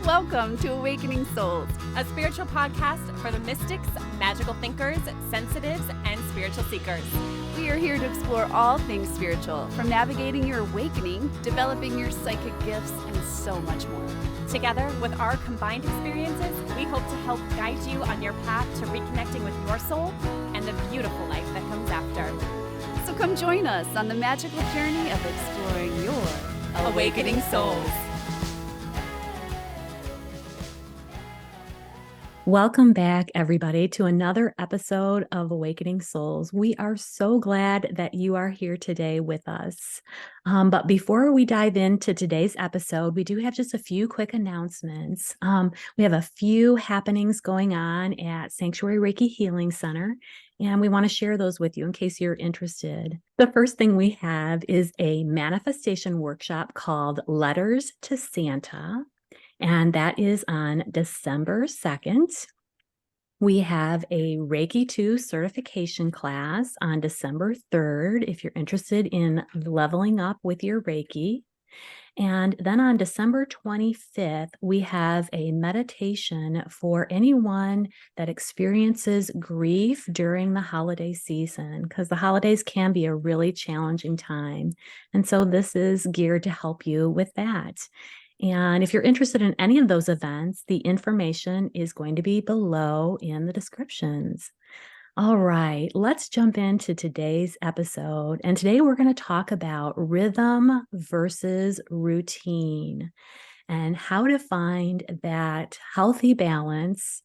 Welcome to Awakening Souls, a spiritual podcast for the mystics, magical thinkers, sensitives, and spiritual seekers. We are here to explore all things spiritual, from navigating your awakening, developing your psychic gifts, and so much more. Together, with our combined experiences, we hope to help guide you on your path to reconnecting with your soul and the beautiful life that comes after. So come join us on the magical journey of exploring your Awakening Souls. Welcome back, everybody, to another episode of Awakening Souls. We are so glad that you are here today with us. But before we dive into today's episode, we do have just a few quick announcements. We have a few happenings going on at Sanctuary Reiki Healing Center, and we want to share those with you in case you're interested. The first thing we have is a manifestation workshop called Letters to Santa. And that is on December 2nd. We have a Reiki 2 certification class on December 3rd, if you're interested in leveling up with your Reiki. And then on December 25th, we have a meditation for anyone that experiences grief during the holiday season, because the holidays can be a really challenging time. And so this is geared to help you with that. And if you're interested in any of those events, the information is going to be below in the descriptions. All right, let's jump into today's episode. And today we're going to talk about rhythm versus routine and how to find that healthy balance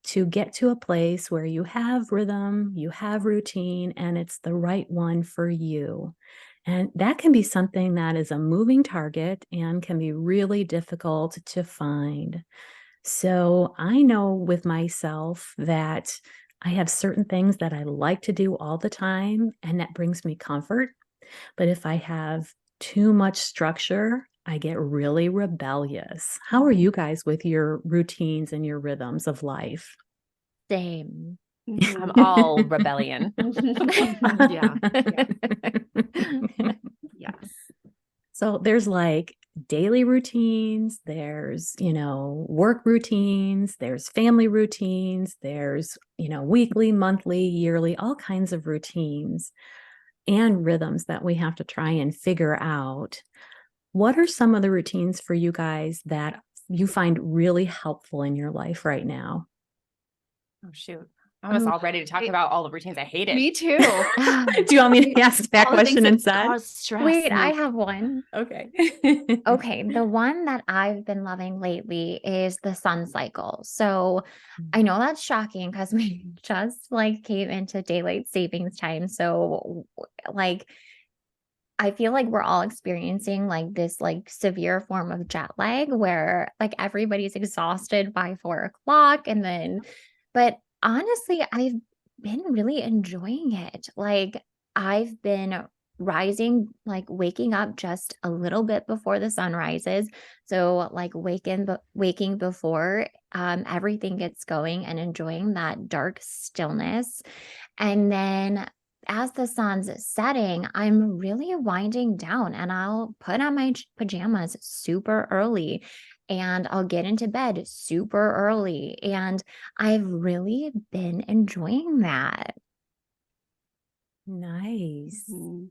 to get to a place where you have rhythm, you have routine, and it's the right one for you. And that can be something that is a moving target and can be really difficult to find. So I know with myself that I have certain things that I like to do all the time, and that brings me comfort. But if I have too much structure, I get really rebellious. How are you guys with your routines and your rhythms of life? Same. I'm all rebellion. Yeah. Yes. So there's like daily routines, there's, work routines, there's family routines, there's, weekly, monthly, yearly, all kinds of routines and rhythms that we have to try and figure out. What are some of the routines for you guys that you find really helpful in your life right now? Oh, shoot. I was all ready to talk about all the routines I hated. Me too. Do you want me to ask that question instead? Wait, I have one. Okay. Okay, the one that I've been loving lately is the sun cycle. So I know that's shocking because we just came into daylight savings time. So I feel like we're all experiencing this severe form of jet lag where everybody's exhausted by 4 o'clock but honestly, I've been really enjoying it. I've been rising, waking up just a little bit before the sun rises. So waking before everything gets going and enjoying that dark stillness. And then as the sun's setting, I'm really winding down and I'll put on my pajamas super early. And I'll get into bed super early. And I've really been enjoying that. Nice. Mhm.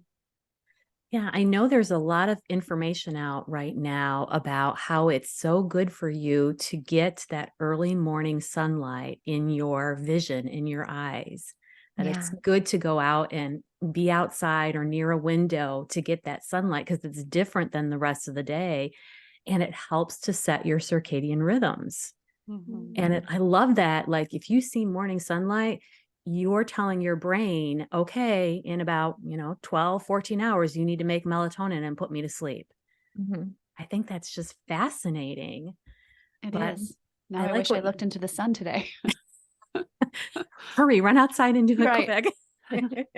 Yeah, I know there's a lot of information out right now about how it's so good for you to get that early morning sunlight in your vision, in your eyes, that it's good to go out and be outside or near a window to get that sunlight because it's different than the rest of the day. And it helps to set your circadian rhythms. Mhm. And I love that. If you see morning sunlight, you're telling your brain, okay, in about, 12, 14 hours, you need to make melatonin and put me to sleep. Mm-hmm. I think that's just fascinating. It But is. Now I like wish I looked into the sun today. Hurry, run outside and do it Right. quick.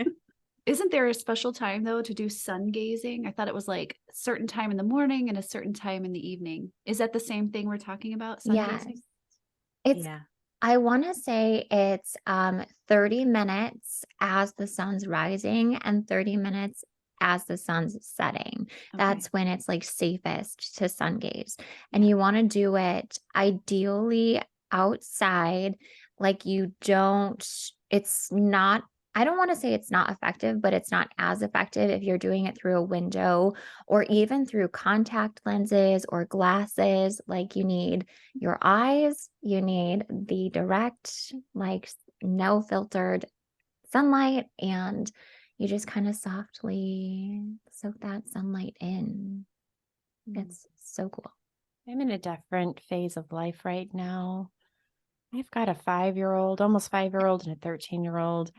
Isn't there a special time though to do sun gazing? I thought it was a certain time in the morning and a certain time in the evening. Is that the same thing we're talking about? Sun Yes. gazing? Yeah. I want to say it's 30 minutes as the sun's rising and 30 minutes as the sun's setting. Okay. That's when it's like safest to sun gaze. And you want to do it ideally outside. Like it's not, I don't want to say it's not effective, but it's not as effective if you're doing it through a window or even through contact lenses or glasses. Like you need your eyes, you need the direct, like no filtered sunlight, and you just kind of softly soak that sunlight in. It's so cool. I'm in a different phase of life right now. I've got a 5-year-old, almost 5-year-old, and a 13-year-old.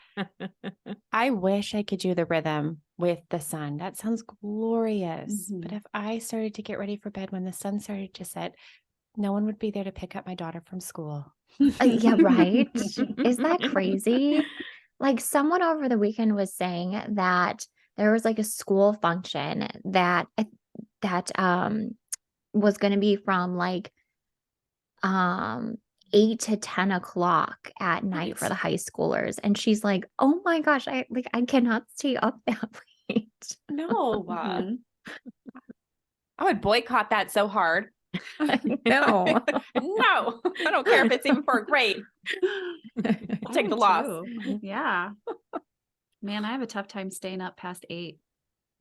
I wish I could do the rhythm with the sun. That sounds glorious. But if I started to get ready for bed when the sun started to set, no one would be there to pick up my daughter from school. Yeah, right. Is that crazy? Like someone over the weekend was saying that there was like a school function that was going to be from like 8 to 10 o'clock at night for the high schoolers. And she's like, oh my gosh, I cannot stay up that late. No. I would boycott that so hard. No. No, I don't care if it's even for a grade. I'll take the loss. Yeah. Man, I have a tough time staying up past 8.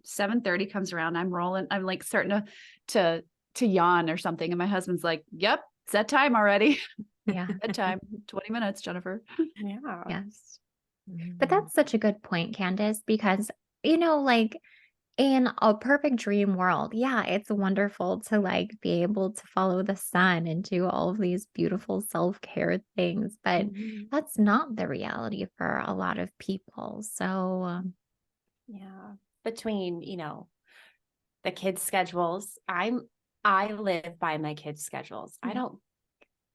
7:30 comes around. I'm rolling. I'm like starting to yawn or something. And my husband's like, yep, it's that time already. Yeah. Bedtime, 20 minutes, Jennifer. Yeah. Yes. But that's such a good point, Candace, because, like in a perfect dream world, yeah, it's wonderful to like be able to follow the sun and do all of these beautiful self-care things, but that's not the reality for a lot of people. So, yeah, between, the kids' schedules, I live by my kids' schedules.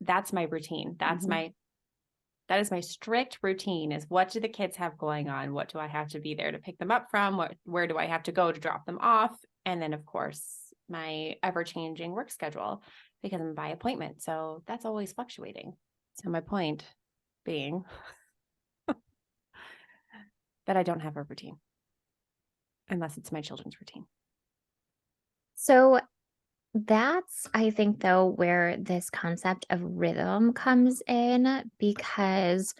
That's my routine. That is my strict routine, is what do the kids have going on? What do I have to be there to pick them up from? Where do I have to go to drop them off? And then of course my ever-changing work schedule, because I'm by appointment. So that's always fluctuating. So my point being that I don't have a routine unless it's my children's routine. So that's, I think, though, where this concept of rhythm comes in, because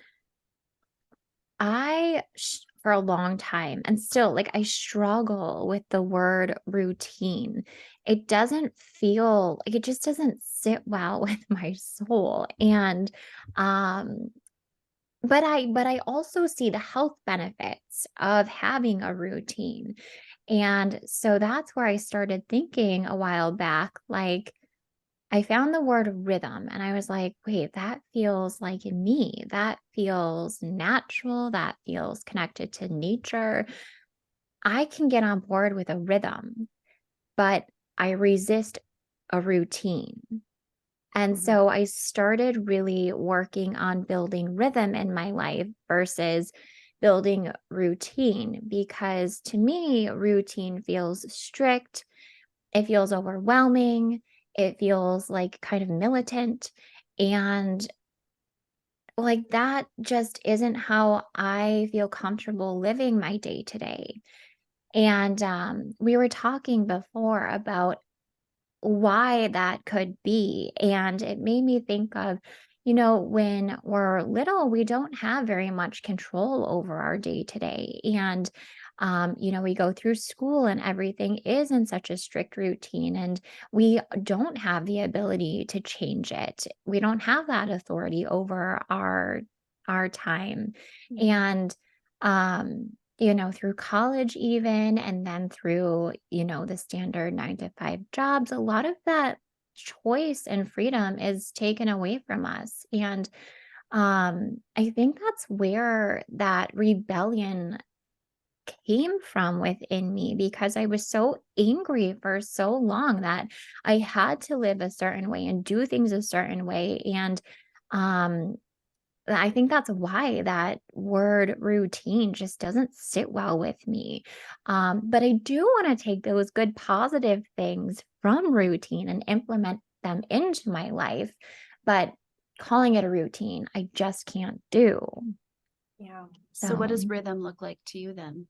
for a long time, and still, like, I struggle with the word routine. It doesn't feel like, it just doesn't sit well with my soul. And, but I also see the health benefits of having a routine. And so that's where I started thinking a while back, like I found the word rhythm and I was like, wait, that feels like me. That feels natural. That feels connected to nature. I can get on board with a rhythm, but I resist a routine. And so I started really working on building rhythm in my life versus building routine, because to me, routine feels strict. It feels overwhelming. It feels like kind of militant. And like that just isn't how I feel comfortable living my day to day. And we were talking before about why that could be. And it made me think of, when we're little, we don't have very much control over our day to day. And, we go through school and everything is in such a strict routine, and we don't have the ability to change it. We don't have that authority over our time. And, through college even, and then through, the standard 9 to 5 jobs, a lot of that choice and freedom is taken away from us. And I think that's where that rebellion came from within me, because I was so angry for so long that I had to live a certain way and do things a certain way. And I think that's why that word routine just doesn't sit well with me. But I do want to take those good positive things from routine and implement them into my life. But calling it a routine, I just can't do. Yeah. So what does rhythm look like to you then?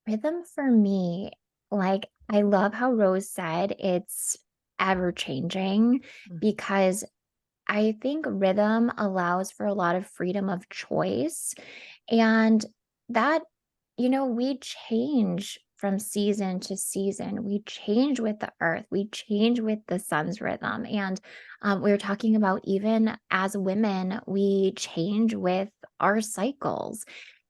Rhythm for me, like I love how Rose said it's ever changing Mm. because I think rhythm allows for a lot of freedom of choice. And that, we change from season to season. We change with the earth, we change with the sun's rhythm. And we were talking about even as women, we change with our cycles.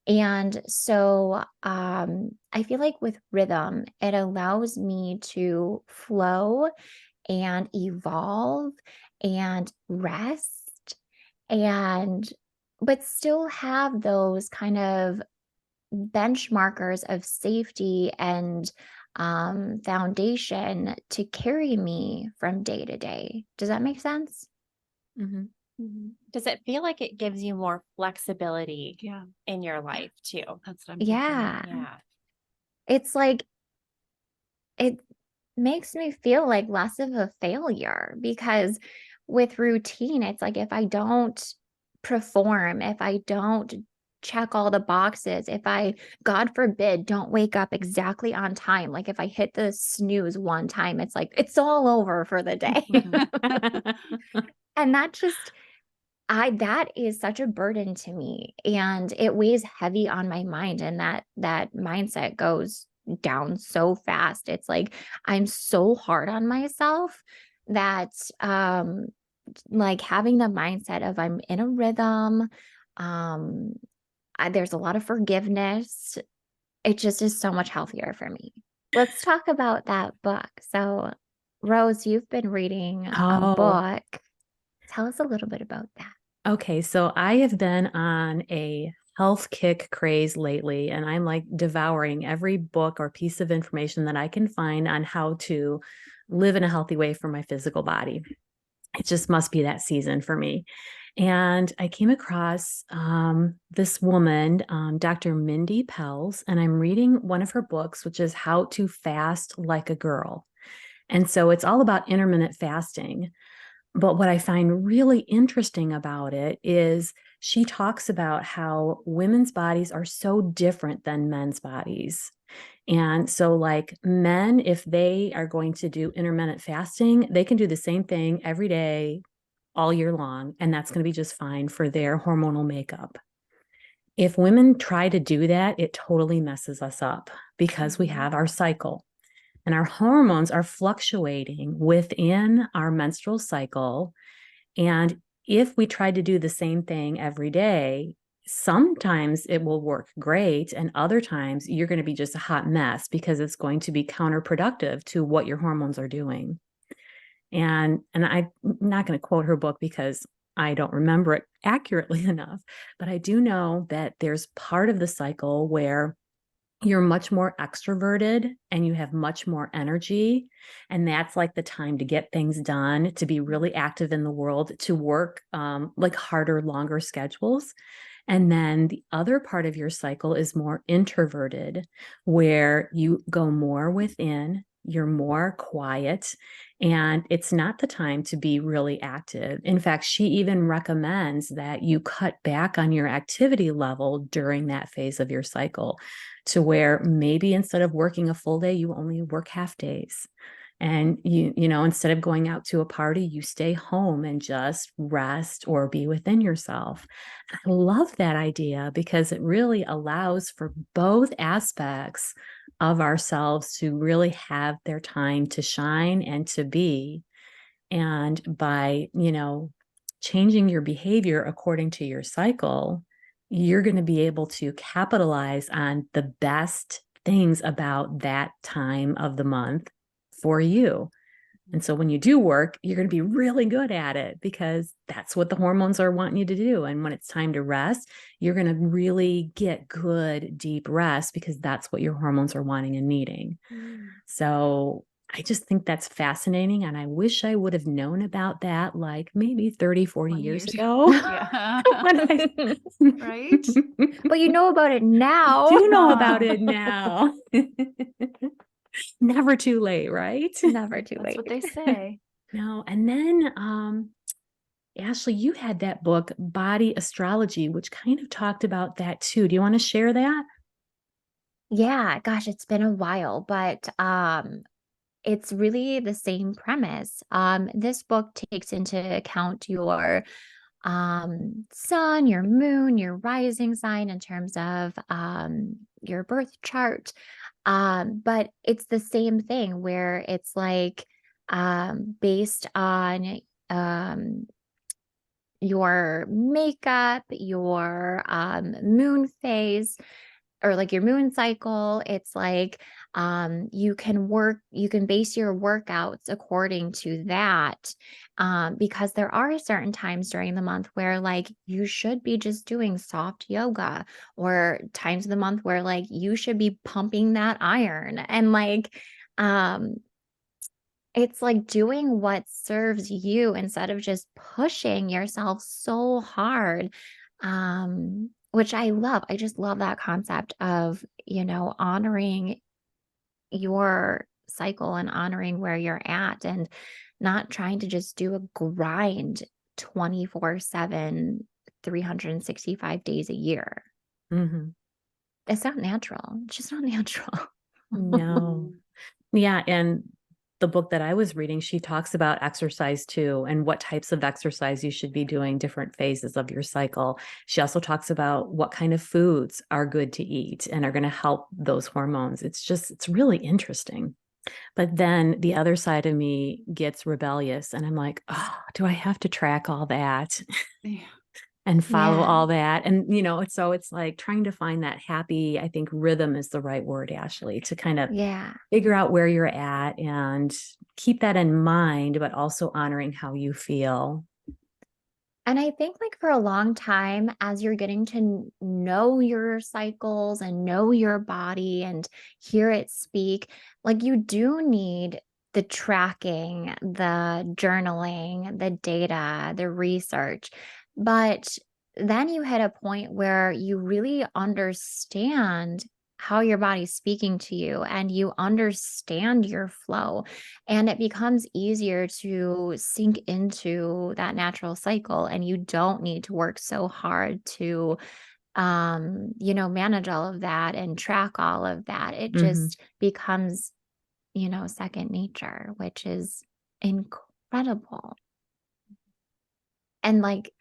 And so I feel like with rhythm, it allows me to flow and evolve and rest and but still have those kind of benchmarkers of safety and foundation to carry me from day to day. Does that make sense? Mhm. Does it feel like it gives you more flexibility Yeah, in your life too? that's what I'm picturing. Yeah. Yeah. It's like it makes me feel like less of a failure because with routine, it's like if I don't perform, if I don't check all the boxes, if I, God forbid, don't wake up exactly on time, like if I hit the snooze one time, it's like it's all over for the day. And that just, that is such a burden to me and it weighs heavy on my mind and that mindset goes down so fast. It's like I'm so hard on myself that like having the mindset of I'm in a rhythm, um there's a lot of forgiveness. It just is so much healthier for me. Let's talk about that book. So Rose, you've been reading a Oh, book. Tell us a little bit about that. okay. So I have been on a health kick craze lately, and I'm like devouring every book or piece of information that I can find on how to live in a healthy way for my physical body. It just must be that season for me. And I came across this woman, Dr. Mindy Pelz, and I'm reading one of her books, which is How to Fast Like a Girl. And so it's all about intermittent fasting. But what I find really interesting about it is she talks about how women's bodies are so different than men's bodies. And so, like men, if they are going to do intermittent fasting, they can do the same thing every day, all year long, and that's going to be just fine for their hormonal makeup. If women try to do that, it totally messes us up because we have our cycle and our hormones are fluctuating within our menstrual cycle. And if we try to do the same thing every day, sometimes it will work great. And other times you're going to be just a hot mess because it's going to be counterproductive to what your hormones are doing. And I'm not going to quote her book because I don't remember it accurately enough, but I do know that there's part of the cycle where you're much more extroverted and you have much more energy. And that's like the time to get things done, to be really active in the world, to work like harder, longer schedules. And then the other part of your cycle is more introverted, where you go more within, you're more quiet, and it's not the time to be really active. In fact, she even recommends that you cut back on your activity level during that phase of your cycle to where maybe instead of working a full day, you only work half days. And instead of going out to a party, you stay home and just rest or be within yourself. I love that idea because it really allows for both aspects of ourselves to really have their time to shine and to be. And by, changing your behavior according to your cycle, you're going to be able to capitalize on the best things about that time of the month for you. And so when you do work, you're going to be really good at it because that's what the hormones are wanting you to do. And when it's time to rest, you're going to really get good, deep rest because that's what your hormones are wanting and needing. So I just think that's fascinating. And I wish I would have known about that like maybe 30, 40 years ago. Yeah. Right? But you know about it now. Do know about it now. Never too late, right? Never too That's late. what they say. No. And then Ashley, you had that book, Body Astrology, which kind of talked about that too. Do you want to share that? Yeah, gosh, it's been a while, but it's really the same premise. This book takes into account your sun, your moon, your rising sign in terms of your birth chart. But it's the same thing where it's like based on um your makeup, your moon phase, or like your moon cycle. It's like you can base your workouts according to that, because there are certain times during the month where like you should be just doing soft yoga, or times of the month where like you should be pumping that iron, and like um it's like doing what serves you instead of just pushing yourself so hard. Which I love. I just love that concept of, honoring your cycle and honoring where you're at, and not trying to just do a grind 24/7, 365 days a year. Mm-hmm. It's not natural. It's just not natural. No. Yeah. And the book that I was reading, she talks about exercise too, and what types of exercise you should be doing different phases of your cycle. She also talks about what kind of foods are good to eat and are going to help those hormones. It's really interesting. But then the other side of me gets rebellious, and I'm like, oh, do I have to track all that? Yeah. And follow Yeah. all that. And, so it's like trying to find that happy, I think rhythm is the right word, Ashley, to kind of Yeah. figure out where you're at and keep that in mind, but also honoring how you feel. And I think like for a long time, as you're getting to know your cycles and know your body and hear it speak, like you do need the tracking, the journaling, the data, the research. But then you hit a point where you really understand how your body's speaking to you, and you understand your flow, and it becomes easier to sink into that natural cycle, and you don't need to work so hard to manage all of that and track all of that. It Mm-hmm. just becomes second nature, which is incredible. And like,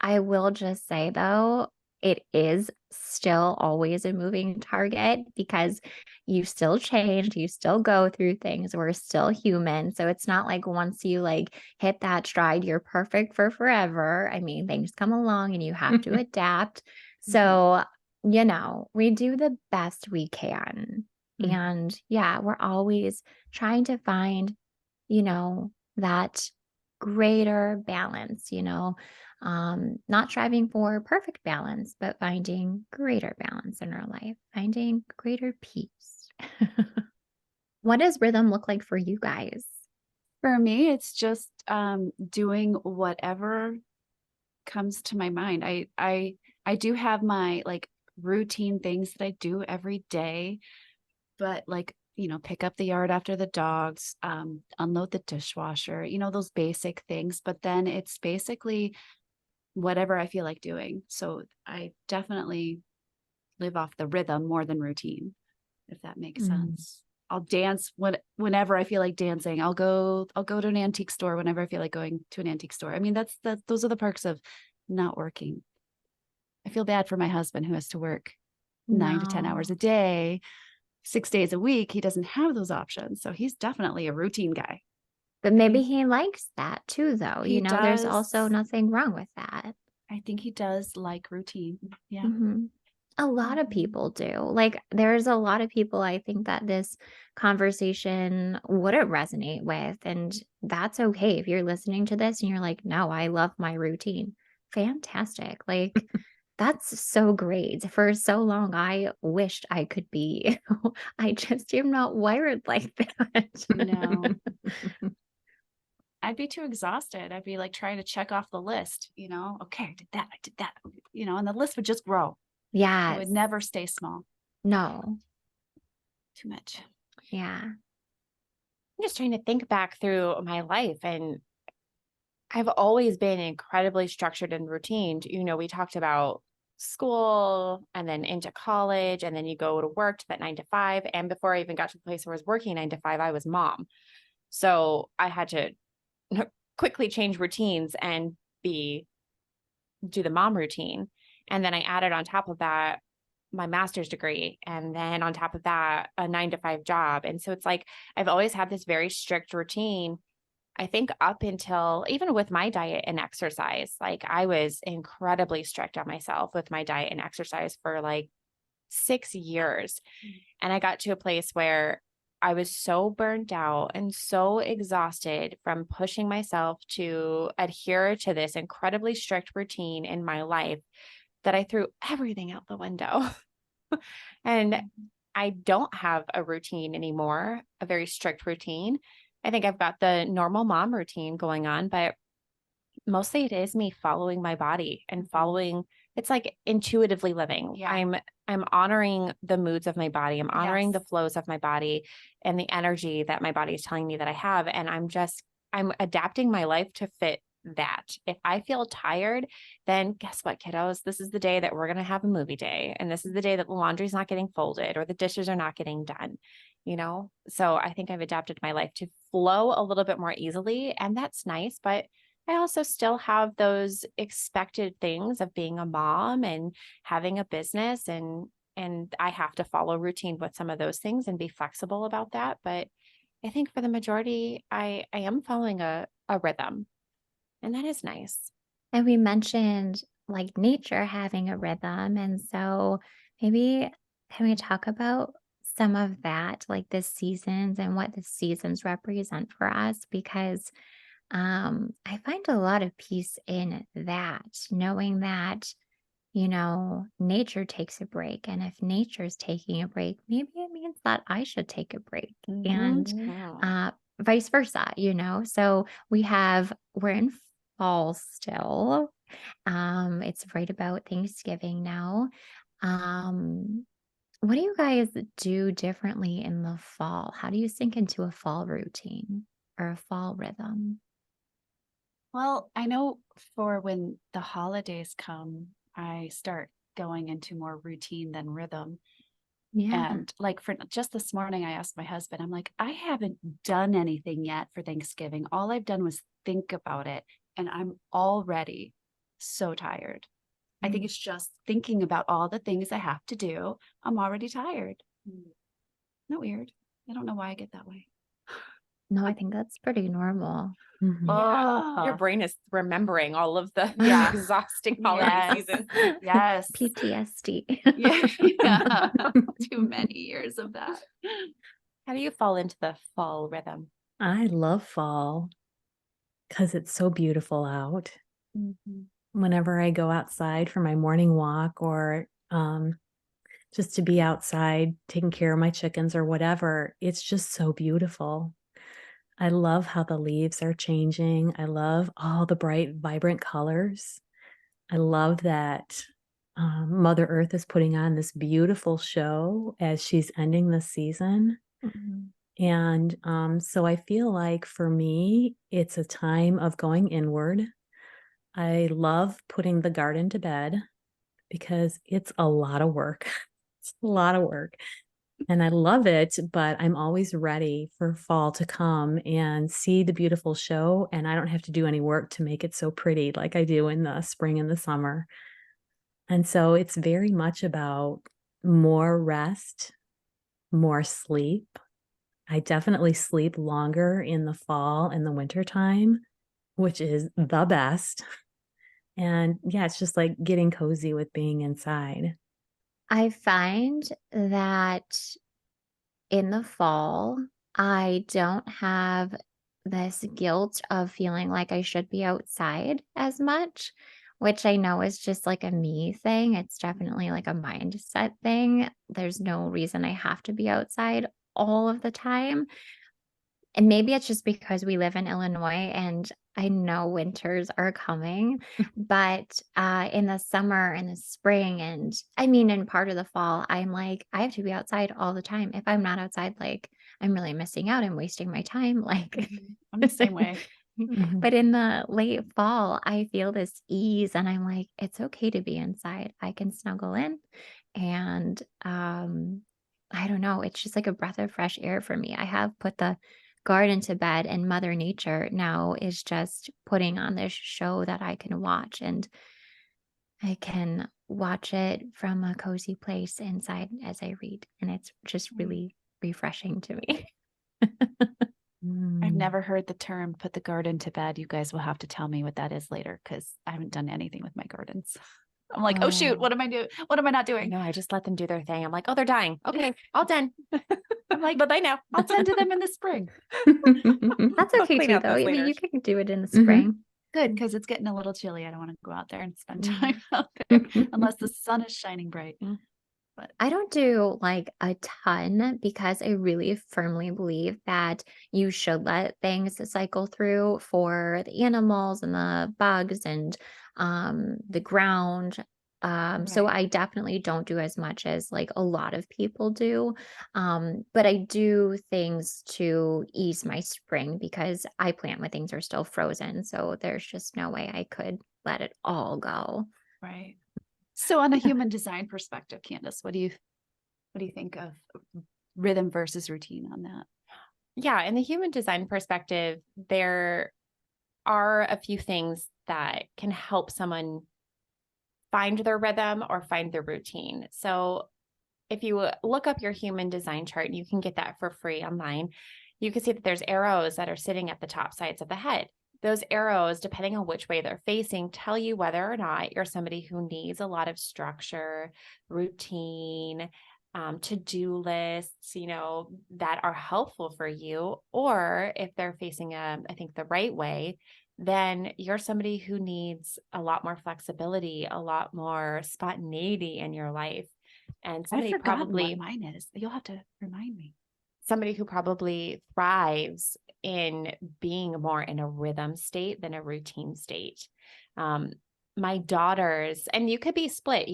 I will just say though, it is still always a moving target, because you still change, you still go through things. We're still human. So it's not like once you like hit that stride, you're perfect for forever. I mean, things come along and you have to adapt. So, we do the best we can. Mhm. And yeah, we're always trying to find, that greater balance, not striving for perfect balance, but finding greater balance in our life, finding greater peace. What does rhythm look like for you guys? For me, it's just doing whatever comes to my mind. I do have my like routine things that I do every day, but like, pick up the yard after the dogs, unload the dishwasher, those basic things. But then it's basically whatever I feel like doing. So I definitely live off the rhythm more than routine, if that makes sense. I'll dance whenever I feel like dancing. I'll go to an antique store whenever I feel like going to an antique store. I mean, those are the perks of not working. I feel bad for my husband who has to work 9 to 10 hours a day, 6 days a week. He doesn't have those options. So he's definitely a routine guy. But maybe he likes that too, though. He There's does. also nothing wrong with that. I think he does like routine. Yeah. Mm-hmm. A lot of people do. Like, there's a lot of people I think that this conversation wouldn't resonate with. And that's okay. If you're listening to this and you're like, no, I love my routine. Fantastic. Like, that's so great. For so long, I wished I could be. I just am not wired like that. No. I'd be too exhausted. I'd be like trying to check off the list, okay, I did that, and the list would just grow. Yeah. It would never stay small. No. Too much. Yeah. I'm just trying to think back through my life, and I've always been incredibly structured and routine. We talked about school and then into college, and then you go to work to that 9 to 5. And before I even got to the place where I was working 9 to 5, I was mom. So I had to quickly change routines and do the mom routine. And then I added on top of that my master's degree. And then on top of that, a 9 to 5 job. And so it's like, I've always had this very strict routine. I think up until even with my diet and exercise, like I was incredibly strict on myself with my diet and exercise for like 6 years. And I got to a place where I was so burnt out and so exhausted from pushing myself to adhere to this incredibly strict routine in my life that I threw everything out the window. And I don't have a routine anymore, a very strict routine. I think I've got the normal mom routine going on, but mostly it is me following my body and following, it's like intuitively living. Yeah. I'm honoring the moods of my body. I'm honoring the Yes. flows of my body and the energy that my body is telling me that I have. And I'm adapting my life to fit that. If I feel tired, then guess what, kiddos? This is the day that we're going to have a movie day. And this is the day that the laundry's not getting folded or the dishes are not getting done, you know? So I think I've adapted my life to flow a little bit more easily. And that's nice. But I also still have those expected things of being a mom and having a business, and I have to follow routine with some of those things and be flexible about that. But I think for the majority, I am following a rhythm. And that is nice. And we mentioned like nature having a rhythm. And so maybe can we talk about some of that, like the seasons and what the seasons represent for us? Because I find a lot of peace in that, knowing that, nature takes a break. And if nature's taking a break, maybe it means that I should take a break. And Mhm. vice versa, So we're in fall still. It's right about Thanksgiving now. Um, what do you guys do differently in the fall? How do you sink into a fall routine or a fall rhythm? Well, I know for when the holidays come, I start going into more routine than rhythm. Yeah. And like for just this morning, I asked my husband, I'm like, I haven't done anything yet for Thanksgiving. All I've done was think about it. And I'm already so tired. I think it's just thinking about all the things I have to do. I'm already tired. Not weird. I don't know why I get that way. No, I think that's pretty normal. Mhm. Your brain is remembering all of the Yeah. exhausting holiday Yes. season. Yes. PTSD. Yeah. Yeah. Too many years of that. How do you fall into the fall rhythm? I love fall because it's so beautiful out. Whenever I go outside for my morning walk or just to be outside taking care of my chickens or whatever, it's just so beautiful. I love how the leaves are changing. I love all the bright, vibrant colors. I love that Mother Earth is putting on this beautiful show as she's ending the season. Mhm. And so I feel like for me, it's a time of going inward. I love putting the garden to bed because it's a lot of work. It's a lot of work. And I love it, but I'm always ready for fall to come and see the beautiful show. And I don't have to do any work to make it so pretty like I do in the spring and the summer. And so it's very much about more rest, more sleep. I definitely sleep longer in the fall and the winter time, which is the best. And yeah, it's just like getting cozy with being inside. I find that in the fall, I don't have this guilt of feeling like I should be outside as much, which I know is just like a me thing. It's definitely like a mindset thing. There's no reason I have to be outside all of the time. And maybe it's just because we live in Illinois and I know winters are coming, but in the summer and the spring, and I mean, in part of the fall, I'm like, I have to be outside all the time. If I'm not outside, like, I'm really missing out. I'm wasting my time. Like, I'm the same way. Mhm. But in the late fall, I feel this ease and I'm like, it's okay to be inside. I can snuggle in and I don't know, it's just like a breath of fresh air for me. I have put the garden to bed and Mother Nature now is just putting on this show that I can watch and I can watch it from a cozy place inside as I read. And it's just really refreshing to me. I've Mm. never heard the term put the garden to bed. You guys will have to tell me what that is later because I haven't done anything with my gardens. I'm like, oh shoot, what am I doing? What am I not I doing? know. I just let them do their thing. I'm like, oh, they're dying. Okay, all done. I'm like, But they know. I'll tend to them in the spring. That's I'll okay clean too, out though. those I mean, later. you can do it in the Mhm. spring. Good, because it's getting a little chilly. I don't want to go out there and spend Mhm. time out there unless the sun is shining bright. I don't do like a ton because I really firmly believe that you should let things cycle through for the animals and the bugs and the ground. So Right. I definitely don't do as much as like a lot of people do. But I do things to ease my spring because I plant when things are still frozen. So there's just no way I could let it all go. Right. So on a human design perspective, Candace, what do you think of rhythm versus routine on that? Yeah, in the human design perspective, there are a few things that can help someone find their rhythm or find their routine. So if you look up your human design chart, you can get that for free online. You can see that there's arrows that are sitting at the top sides of the head. Those arrows, depending on which way they're facing, tell you whether or not you're somebody who needs a lot of structure, routine, to-do lists, that are helpful for you. Or if they're facing, I think, the right way, then you're somebody who needs a lot more flexibility, a lot more spontaneity in your life. And I've somebody forgotten probably what mine is. You'll have to remind me. somebody who probably thrives in being more in a rhythm state than a routine state. My daughters, and you could be split,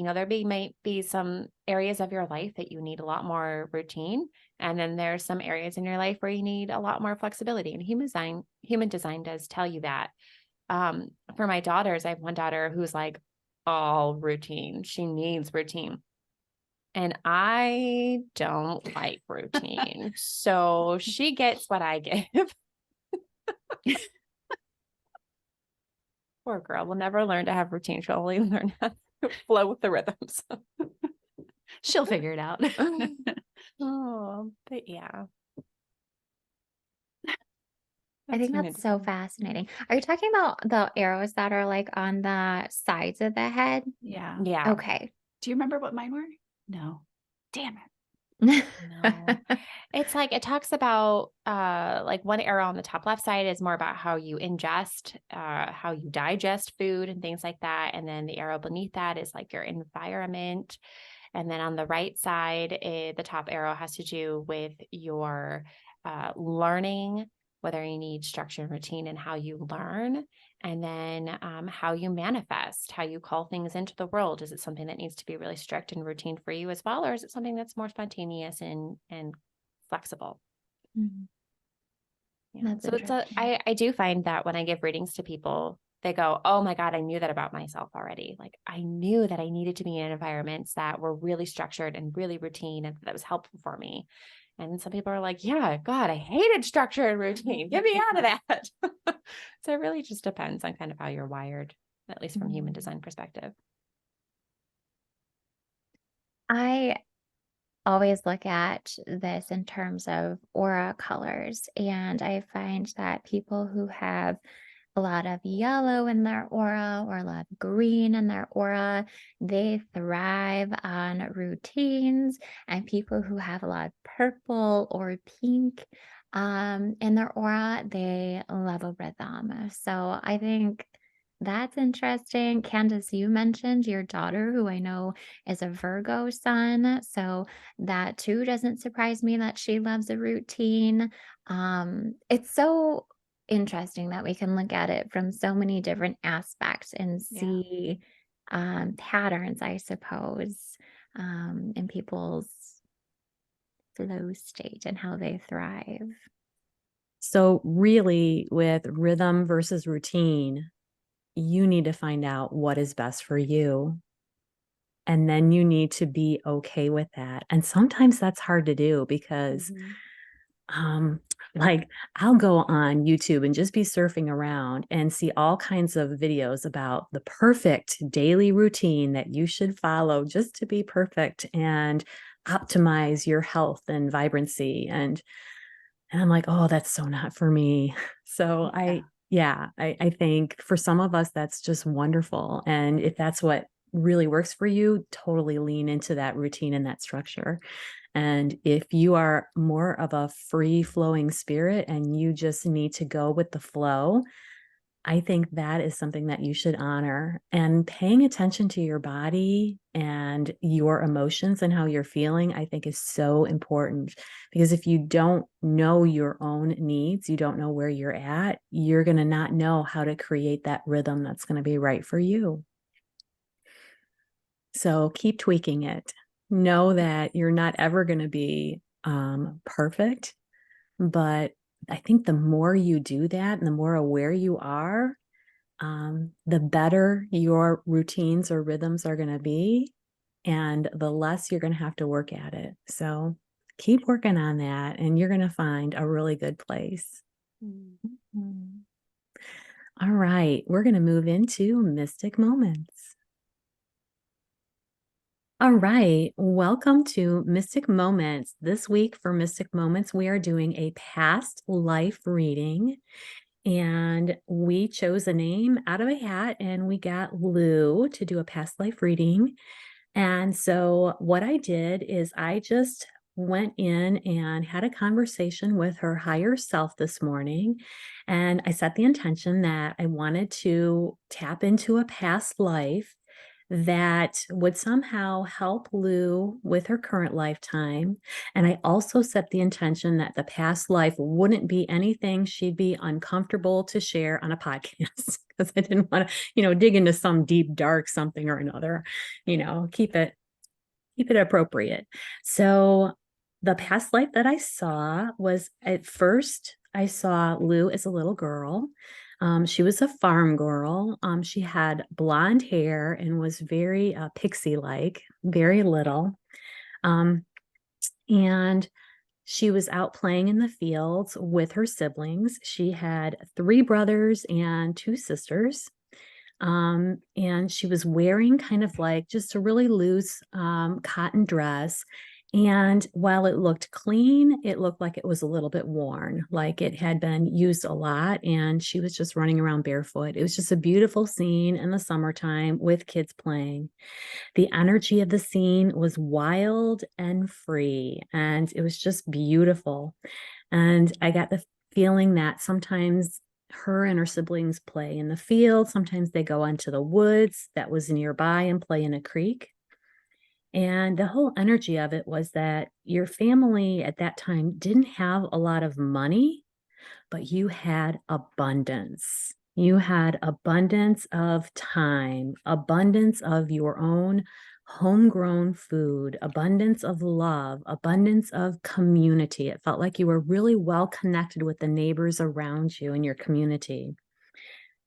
might be some areas of your life that you need a lot more routine. And then there's some areas in your life where you need a lot more flexibility. And human design does tell you that. For my daughters, I have one daughter who's like all routine. She needs routine. And I don't like routine. So she gets what I give. Poor girl will never learn to have routine. She'll only learn how to flow with the rhythms. She'll figure it out. Oh, but yeah. I think human that's so design. fascinating. Are you talking about the arrows that are like on the sides of the head? Yeah. Yeah. Okay. Do you remember what mine were? No. Damn it. No. It's like it talks about like one arrow on the top left side is more about how you ingest, how you digest food and things like that. And then the arrow beneath that is like your environment. And then on the right side, the top arrow has to do with your learning, whether you need structure and routine and how you learn. And then how you manifest, how you call things into the world. Is it something that needs to be really strict and routine for you as well? Or is it something that's more spontaneous and flexible? Mhm. Yeah. That's So interesting. I do find that when I give readings to people, they go, oh my God, I knew that about myself already. Like I knew that I needed to be in environments that were really structured and really routine and that was helpful for me. And some people are like, yeah, God, I hated structure and routine. Get me out of that. So it really just depends on kind of how you're wired, at least from human Mhm. design perspective. I always look at this in terms of aura colors, and I find that people who have a lot of yellow in their aura or a lot of green in their aura, they thrive on routines. And people who have a lot of purple or pink in their aura, they love a rhythm. So I think that's interesting. Candace, you mentioned your daughter, who I know is a Virgo sun. So that too doesn't surprise me that she loves a routine. It's so interesting that we can look at it from so many different aspects and Yeah. see patterns, I suppose, in people's flow state and how they thrive. So really with rhythm versus routine, you need to find out what is best for you. And then you need to be okay with that. And sometimes that's hard to do because like I'll go on YouTube and just be surfing around and see all kinds of videos about the perfect daily routine that you should follow just to be perfect and optimize your health and vibrancy. And I'm like, oh, that's so not for me. So I think for some of us, that's just wonderful. And if that's what really works for you, totally lean into that routine and that structure. And if you are more of a free flowing spirit and you just need to go with the flow, I think that is something that you should honor. And paying attention to your body and your emotions and how you're feeling, I think is so important. Because if you don't know your own needs, you don't know where you're at, you're going to not know how to create that rhythm that's going to be right for you. So keep tweaking it. Know that you're not ever going to be perfect, but I think the more you do that and the more aware you are, the better your routines or rhythms are going to be, and the less you're going to have to work at it. So keep working on that, and you're going to find a really good place. Mm-hmm. All right, we're going to move into Mystic Moments. All right, welcome to Mystic Moments. This week for Mystic Moments, we are doing a past life reading, and we chose a name out of a hat, and we got Lou to do a past life reading. And so what I did is I just went in and had a conversation with her higher self this morning, and I set the intention that I wanted to tap into a past life that would somehow help Lou with her current lifetime. And I also set the intention that the past life wouldn't be anything she'd be uncomfortable to share on a podcast, because I didn't want to, dig into some deep, dark something or another, keep it appropriate. So the past life that I saw was, at first, I saw Lou as a little girl. She was a farm girl. She had blonde hair and was very pixie-like, very little. And she was out playing in the fields with her siblings. She had 3 brothers and 2 sisters. And she was wearing kind of like just a really loose cotton dress. And while it looked clean, it looked like it was a little bit worn, like it had been used a lot. And she was just running around barefoot. It was just a beautiful scene in the summertime with kids playing. The energy of the scene was wild and free, and it was just beautiful. And I got the feeling that sometimes her and her siblings play in the field. Sometimes they go into the woods that was nearby and play in a creek. And the whole energy of it was that your family at that time didn't have a lot of money, but you had abundance. You had abundance of time, abundance of your own homegrown food, abundance of love, abundance of community. It felt like you were really well connected with the neighbors around you in your community.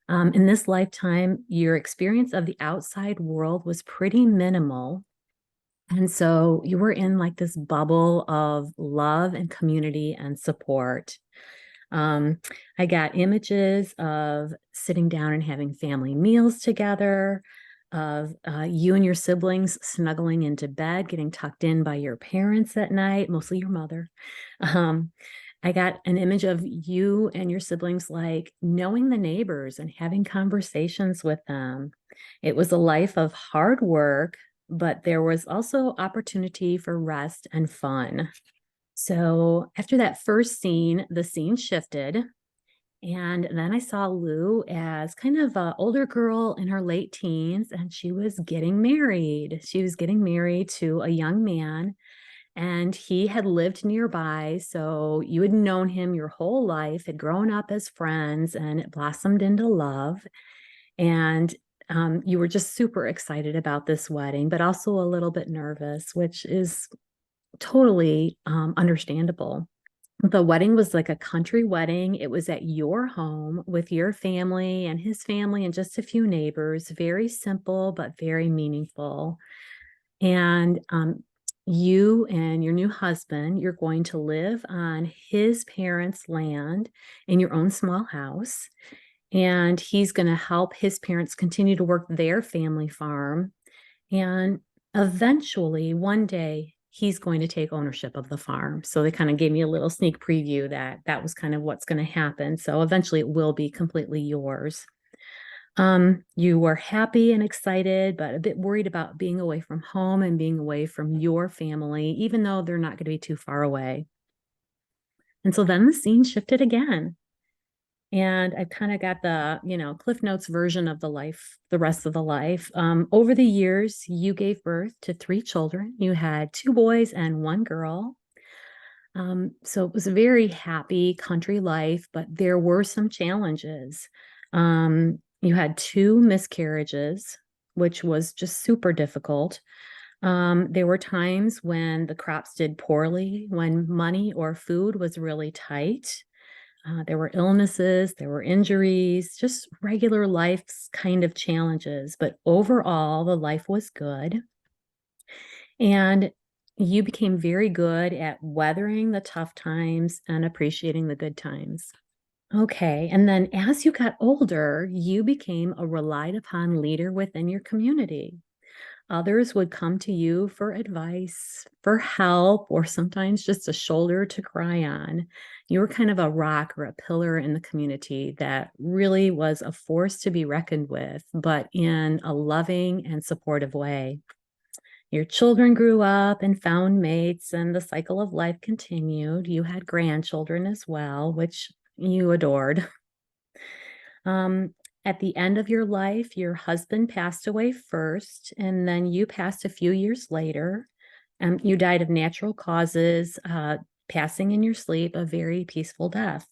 In this lifetime, your experience of the outside world was pretty minimal. And so you were in like this bubble of love and community and support. I got images of sitting down and having family meals together, of you and your siblings snuggling into bed, getting tucked in by your parents at night, mostly your mother. I got an image of you and your siblings like knowing the neighbors and having conversations with them. It was a life of hard work, but there was also opportunity for rest and fun. So after that first scene, the scene shifted. And then I saw Lou as kind of an older girl in her late teens, and she was getting married. She was getting married to a young man, and he had lived nearby. So you had known him your whole life, had grown up as friends, and it blossomed into love. And you were just super excited about this wedding, but also a little bit nervous, which is totally understandable. The wedding was like a country wedding. It was at your home with your family and his family and just a few neighbors. Very simple, but very meaningful. And you and your new husband, you're going to live on his parents' land in your own small house. And he's going to help his parents continue to work their family farm. And eventually, one day, he's going to take ownership of the farm. So they kind of gave me a little sneak preview that that was kind of what's going to happen. So eventually, it will be completely yours. You were happy and excited, but a bit worried about being away from home and being away from your family, even though they're not going to be too far away. And so then the scene shifted again. And I kind of got the, Cliff Notes version of the rest of the life. Over the years, you gave birth to 3 children. You had 2 boys and 1 girl. So it was a very happy country life, but there were some challenges. You had 2 miscarriages, which was just super difficult. There were times when the crops did poorly, when money or food was really tight. There were illnesses, there were injuries, just regular life's kind of challenges. But overall, the life was good. And you became very good at weathering the tough times and appreciating the good times. Okay. And then as you got older, you became a relied upon leader within your community. Others would come to you for advice, for help, or sometimes just a shoulder to cry on. You were kind of a rock or a pillar in the community that really was a force to be reckoned with, but in a loving and supportive way. Your children grew up and found mates, and the cycle of life continued. You had grandchildren as well, which you adored. At the end of your life, your husband passed away first, and then you passed a few years later. You died of natural causes, passing in your sleep, a very peaceful death.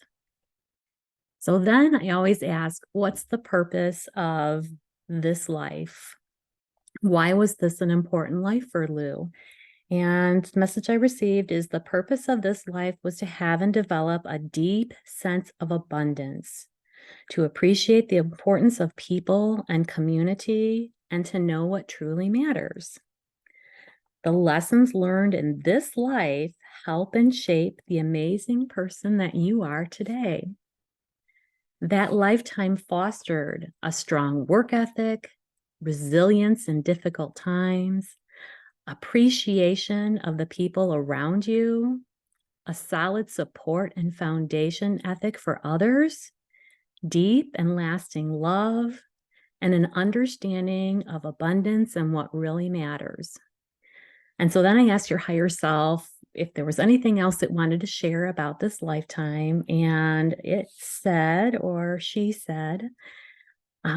So then I always ask, what's the purpose of this life? Why was this an important life for Lou? And the message I received is the purpose of this life was to have and develop a deep sense of abundance, to appreciate the importance of people and community, and to know what truly matters. The lessons learned in this life help and shape the amazing person that you are today. That lifetime fostered a strong work ethic, resilience in difficult times, appreciation of the people around you, a solid support and foundation ethic for others, deep and lasting love, and an understanding of abundance and what really matters. And so then I asked your higher self if there was anything else it wanted to share about this lifetime. And it said, or she said,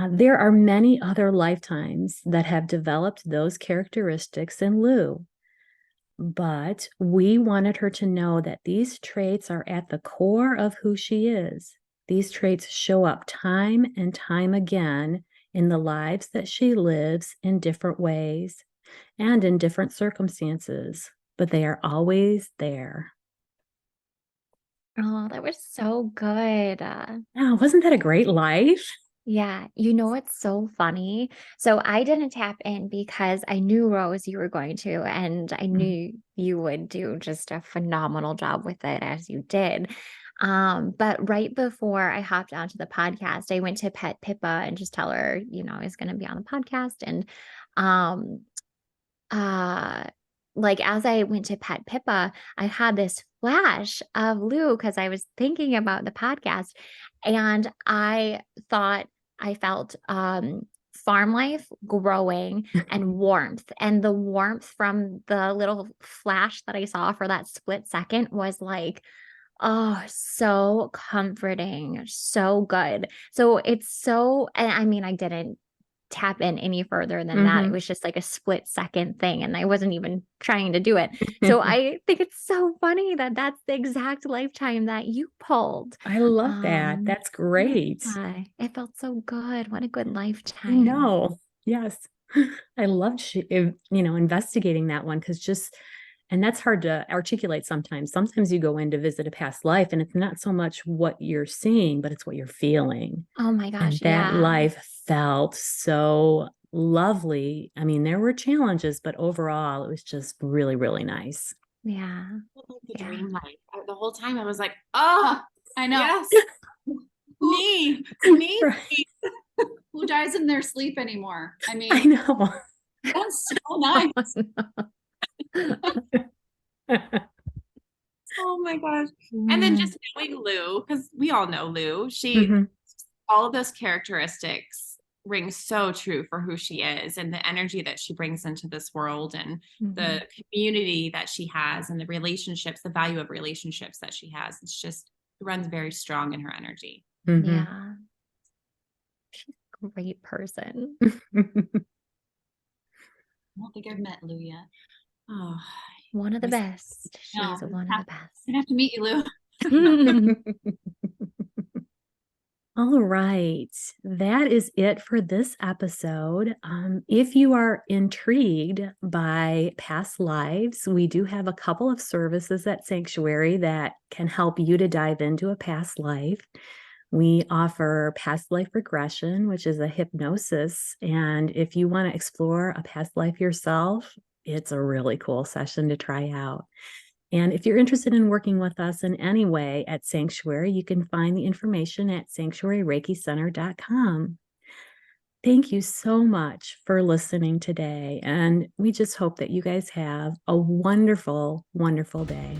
there are many other lifetimes that have developed those characteristics in Lou. But we wanted her to know that these traits are at the core of who she is. These traits show up time and time again in the lives that she lives in different ways and in different circumstances, but they are always there. Oh, that was so good. Oh, wasn't that a great life? Yeah, what's so funny? So I didn't tap in because I knew, Rose, you were going to, and I knew you would do just a phenomenal job with it as you did. But right before I hopped onto the podcast, I went to pet Pippa and just tell her, I was going to be on the podcast. And um, like as I went to pet Pippa, I had this flash of Lou because I was thinking about the podcast, and I thought I felt farm life growing and warmth, and the warmth from the little flash that I saw for that split second was like, oh, so comforting, so good. So it's so, and I mean, I didn't tap in any further than that. It was just like a split second thing, and I wasn't even trying to do it. So I think it's so funny that that's the exact lifetime that you pulled. I love that. That's great. Yeah, it felt so good. What a good I lifetime. know. Yes. I loved, investigating that one because just And that's hard to articulate sometimes. Sometimes you go in to visit a past life and it's not so much what you're seeing, but it's what you're feeling. Oh my And gosh. that Yeah. life felt so lovely. I mean, there were challenges, but overall, it was just really, really nice. Yeah. Like the Yeah. dream life. The whole time I was like, oh, I know. yes, me. Right. Who dies in their sleep anymore? I I mean, know. that's so nice. Oh my gosh. And then just knowing Lou, because we all know Lou, Mhm. all of those characteristics ring so true for who she is and the energy that she brings into this world and the community that she has and the relationships, the value of relationships that she has. It's just, it runs very strong in her energy. Mhm. Yeah. She's a great person. I don't think I've met Lou yet. Oh, One of the Miss- best. She's No, one I'm of the gonna have to meet you, Lou. best. All right. That is it for this episode. If you are intrigued by past lives, we do have a couple of services at Sanctuary that can help you to dive into a past life. We offer past life regression, which is a hypnosis. And if you want to explore a past life yourself, it's a really cool session to try out. And if you're interested in working with us in any way at Sanctuary, you can find the information at sanctuaryreikicenter.com. Thank you so much for listening today. And we just hope that you guys have a wonderful, wonderful day.